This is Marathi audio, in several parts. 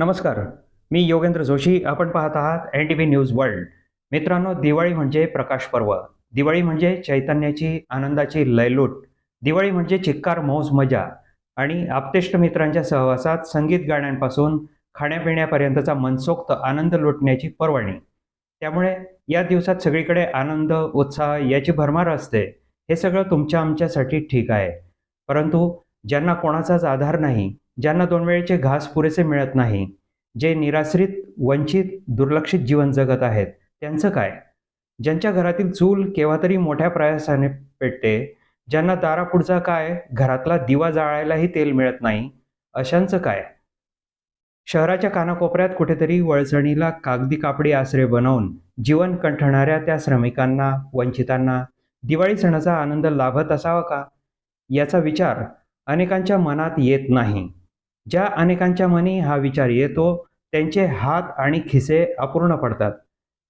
नमस्कार. मी योगेंद्र जोशी. आपण पाहत आहात NTV न्यूज वर्ल्ड. मित्रांनो, दिवाळी म्हणजे प्रकाश पर्व. दिवाळी म्हणजे चैतन्याची, आनंदाची लयलूट. दिवाळी म्हणजे चिक्कार, मौज, मजा आणि आप्तेष्ट मित्रांच्या सहवासात संगीत गाण्यांपासून खाण्यापिण्यापर्यंतचा मनसोक्त आनंद लुटण्याची पर्वणी. त्यामुळे या दिवसात सगळीकडे आनंद, उत्साह याची भरमार असते. हे सगळं तुमच्या आमच्यासाठी ठीक आहे. परंतु ज्यांना कोणाचाच आधार नाही, ज्यांना 2 वेळेचे घास पुरेसे मिळत नाही, जे निराश्रित, वंचित, दुर्लक्षित जीवन जगत आहेत, त्यांचं काय? ज्यांच्या घरातील चूल केव्हा तरी मोठ्या प्रयासाने पेटते, ज्यांना दारापुढचा काय, घरातला दिवा जाळायलाही तेल मिळत नाही, अशांचं काय? शहराच्या कानाकोपऱ्यात कुठेतरी वळसणीला कागदी कापडी आसरे बनवून जीवन कंठणाऱ्या त्या श्रमिकांना, वंचितांना दिवाळी सणाचा आनंद लाभत असावा का? याचा विचार अनेकांच्या मनात येत नाही. ज्या अनेकांच्या मनी हा विचार येतो, त्यांचे हात आणि खिसे अपूर्ण पडतात.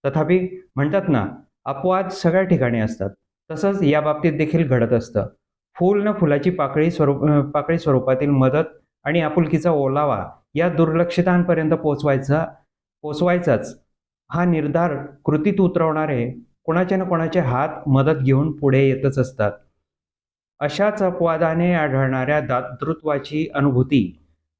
तथापि म्हणतात ना, अपवाद सगळ्या ठिकाणी असतात. तसंच या बाबतीत देखील घडत असतं. फूल न फुलाची पाकळी स्वरूपातील मदत आणि आपुलकीचा ओलावा या दुर्लक्षितांपर्यंत पोचवायचाच हा निर्धार कृतीत उतरवणारे कोणाचे ना कोणाचे हात मदत घेऊन पुढे येतच असतात. अशाच अपवादाने आढळणाऱ्या दातृत्वाची अनुभूती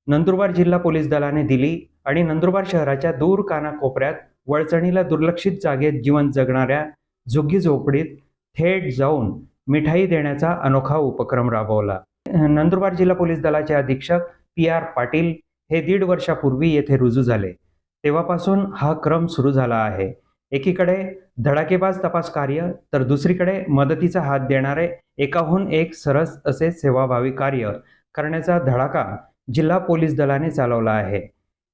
नंदुरबार जिल्हा पोलीस दलाने दिली आणि नंदुरबार शहराच्या दूर कानाकोपऱ्यात वळचणीला दुर्लक्षित जागेत जीवन जगणाऱ्या झुग्गी झोपडीत थेट जाऊन मिठाई देण्याचा अनोखा उपक्रम राबवला. नंदुरबार जिल्हा पोलीस दलाचे अधीक्षक PR पाटील हे 1.5 वर्षापूर्वी येथे रुजू झाले. तेव्हापासून हा क्रम सुरू झाला आहे. एकीकडे धडाकेबाज तपास कार्य, तर दुसरीकडे मदतीचा हात देणारे एकाहून एक सरस असे सेवाभावी कार्य करण्याचा धडाका जिल्हा पोलीस दलाने चालवला आहे.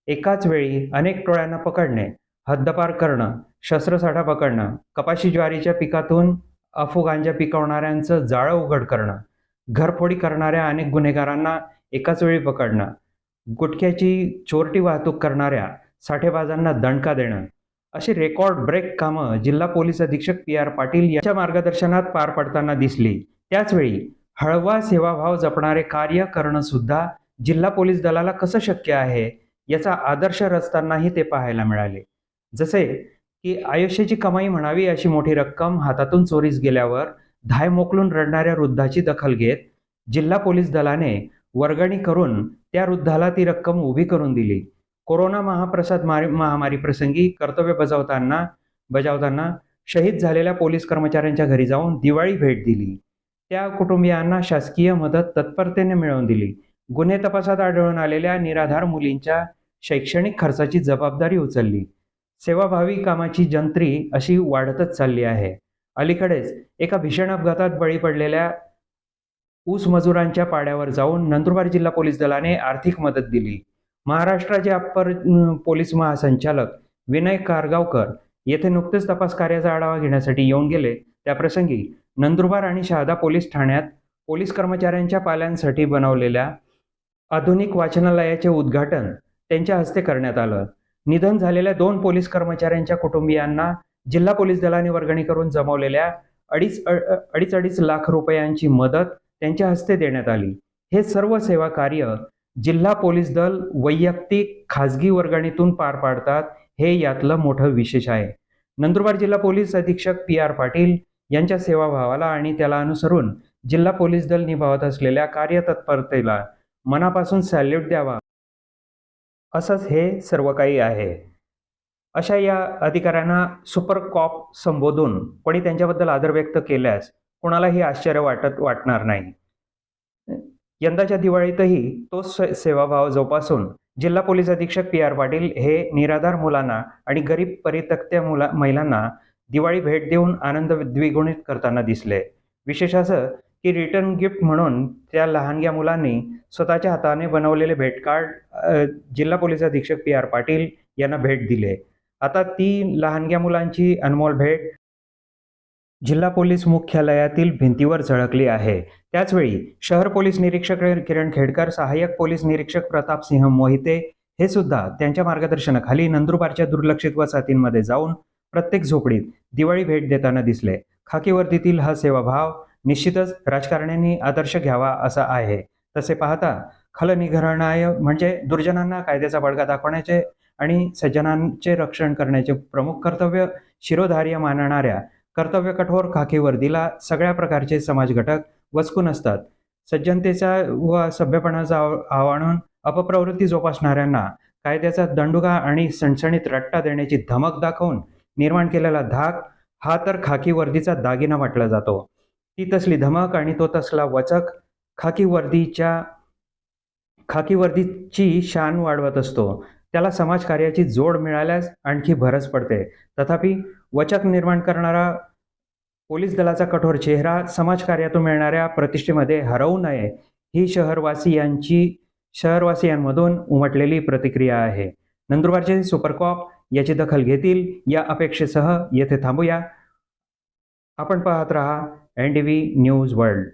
एकाच वेळी अनेक टोळ्यांना पकडणे, हद्दपार करणं, शस्त्रसाठा पकडणं, कपाशी ज्वारीच्या पिकातून अफू गांजा पिकवणाऱ्यांचं जाळं उघड करणं, घरफोडी करणाऱ्या अनेक गुन्हेगारांना एकाच वेळी पकडणं, गुटख्याची चोरटी वाहतूक करणाऱ्या साठेबाजांना दणका देणं, अशी रेकॉर्ड ब्रेक कामं जिल्हा पोलीस अधीक्षक PR पाटील यांच्या मार्गदर्शनात पार पडताना दिसली. त्याचवेळी हळवा सेवाभाव जपणारे कार्य करणं सुद्धा जिल्हा पोलीस दलाला कसं शक्य आहे, याचा आदर्श रचतानाही ते पाहायला मिळाले. जसे की आयुष्याची कमाई म्हणावी अशी मोठी रक्कम हातातून चोरीस गेल्यावर धाय मोकलून रडणाऱ्या वृद्धाची दखल घेत जिल्हा पोलीस दलाने वर्गणी करून त्या वृद्धाला ती रक्कम उभी करून दिली. कोरोना महामारी प्रसंगी कर्तव्य बजावताना शहीद झालेल्या पोलीस कर्मचाऱ्यांच्या घरी जाऊन दिवाळी भेट दिली. त्या कुटुंबियांना शासकीय मदत तत्परतेने मिळवून दिली. गुन्हे तपासात आढळून आलेल्या निराधार मुलींच्या शैक्षणिक खर्चाची जबाबदारी उचलली. सेवाभावी कामाची जंत्री अशी वाढतच चालली आहे. अलीकडेच एका भीषण अपघातात बळी पडलेल्या ऊस मजुरांच्या पाड्यावर जाऊन नंदुरबार जिल्हा पोलीस दलाने आर्थिक मदत दिली. महाराष्ट्राचे अप्पर पोलीस महासंचालक विनय कारगावकर येथे नुकतेच तपास कार्याचा आढावा घेण्यासाठी येऊन गेले. त्याप्रसंगी नंदुरबार आणि शहादा पोलीस ठाण्यात पोलीस कर्मचाऱ्यांच्या पाल्यांसाठी बनवलेल्या आधुनिक वाचनालयाचे उद्घाटन त्यांच्या हस्ते करण्यात आलं. निधन झालेल्या 2 पोलीस कर्मचाऱ्यांच्या कुटुंबियांना जिल्हा पोलीस दलाने वर्गणी करून जमवलेल्या 2.5 लाख रुपयांची मदत त्यांच्या हस्ते देण्यात आली. हे सर्व सेवा कार्य जिल्हा पोलीस दल वैयक्तिक, खाजगी वर्गणीतून पार पाडतात, हे यातलं मोठं विशेष आहे. नंदुरबार जिल्हा पोलीस अधीक्षक PR पाटील यांच्या सेवाभावाला आणि त्याला अनुसरून जिल्हा पोलीस दल निभावत असलेल्या कार्यतत्परतेला मनापासून सॅल्यूट द्यावा, असंच हे सर्व काही आहे. अशा या अधिकाऱ्यांना सुपर कॉप संबोधून कोणी त्यांच्याबद्दल आदर व्यक्त केल्यास कोणालाही आश्चर्य वाटणार नाही. यंदाच्या दिवाळीतही तोच सेवाभाव जोपासून जिल्हा पोलीस अधीक्षक PR पाटील हे निराधार मुलांना आणि गरीब परित्यक्त्या महिलांना दिवाळी भेट देऊन आनंद द्विगुणित करताना दिसले. विशेष असं की रिटर्न गिफ्ट म्हणून त्या लहानग्या मुलांनी स्वतःच्या हाताने बनवलेले भेट कार्ड जिल्हा पोलीस अधीक्षक PR पाटील यांना भेट दिले. आता ती लहानग्या मुलांची अनमोल भेट जिल्हा पोलीस मुख्यालयातील भिंतीवर झळकली आहे. त्याचवेळी शहर पोलीस निरीक्षक किरण खेडकर, सहाय्यक पोलीस निरीक्षक प्रतापसिंह मोहिते हे सुद्धा त्यांच्या मार्गदर्शनाखाली नंदुरबारच्या दुर्लक्षित वसाहतींमध्ये जाऊन प्रत्येक झोपडीत दिवाळी भेट देताना दिसले. खाकी वर्दीतील हा सेवाभाव निश्चितच राजकारण्यांनी आदर्श घ्यावा असा आहे. तसे पाहता खलनिघरणाय म्हणजे दुर्जनांना कायद्याचा बडगा दाखवण्याचे आणि सज्जनांचे रक्षण करण्याचे प्रमुख कर्तव्य शिरोधार्य मानणाऱ्या कर्तव्य कठोर खाकी वर्दीला सगळ्या प्रकारचे समाज घटक वचकून असतात. सज्जनतेचा व सभ्यपणाचा आवाहन अपप्रवृत्ती जोपासणाऱ्यांना कायद्याचा दंडुका आणि सणसणीत रट्टा देण्याची धमक दाखवून निर्माण केलेला धाक हा तर खाकी वर्दीचा दागिना म्हटला जातो. ती तसली धमक आणि तो तसला वचक खाकी वर्दीची शान वाढवत असतो. त्याला समाजकार्याची जोड मिळाल्यास आणखी भरच पडते. तथापि वचक निर्माण करणारा पोलीस दलाचा कठोर चेहरा समाजकार्यातून मिळणाऱ्या प्रतिष्ठेमध्ये हरवू नये ही शहरवासियांमधून उमटलेली प्रतिक्रिया आहे. नंदुरबारचे सुपरकॉप याची दखल घेतील या अपेक्षेसह येथे थांबूया. आपण पाहत रहा NTV न्यूज वर्ल्ड.